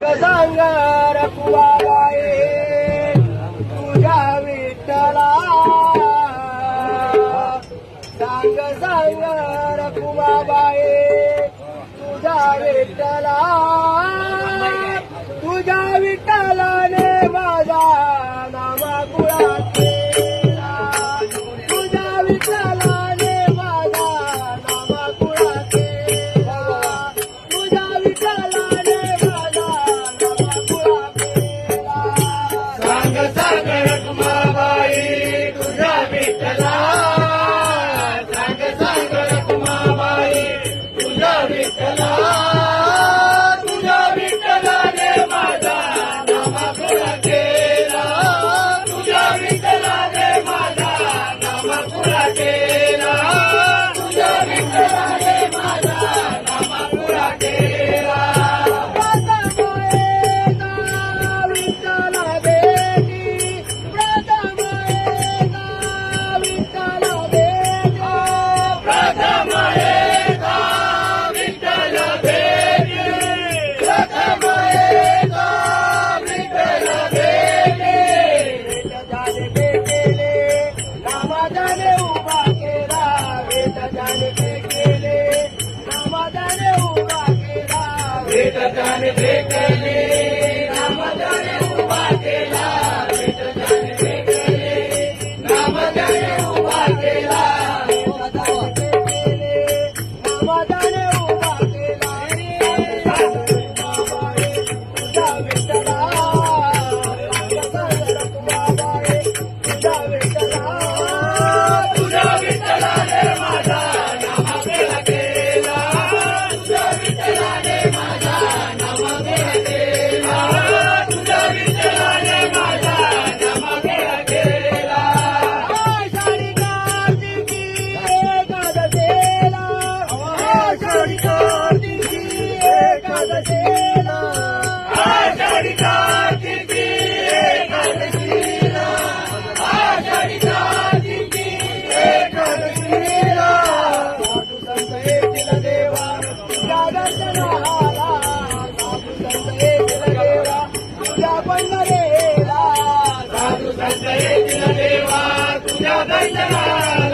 सांग रखुबाबाई तुझ्या विठ्ठला सांग रखुबाबाई तुझ्या विठ्ठला तुझ्या विठ्ठलाने माझा नामा गुळा केला तुझ्या विठ्ठलाने माझा नामा गुळा केला तुझ्या विठ्ठलाने माझा नामा गुळा केला सांग रखुमाबाई तुझ्या विठ्ठला सांग रखुमाबाई तुझ्या विठ्ठला तुझ्या विठ्ठलाने माझा नामा गुळा केला तुझ्या विठ्ठलाने माझा नामा गुळा केला तुझ्या विठ्ठलाने माझा नामा गुळा केला भेटजाने भेटले नामजाने उभा केला भेटजाने भेटले नामजाने उभा केला भेटजाने भेटले नामजाने उभा केला तुझ्या विठ्ठला तुझ्या विठ्ठला तुझ्या विठ्ठलाने माझा नामा गेला केला तुझ्या विठ्ठलाने माझा नामा गेला केला तुझ्या विठ्ठलाने माझा नामा गेला केला आषाढी कार्तिकी एकादशीला आषाढी कार्तिकी एकादशीला आषाढी कार्तिकी एकादशीला आषाढी कार्तिकी एकादशीला साधू संत येतील देवा तुझ्या दर्शनाला साधू संत येतील देवा तुझ्या पंढरीला साधू संत येतील देवा तुझ्या दर्शनाला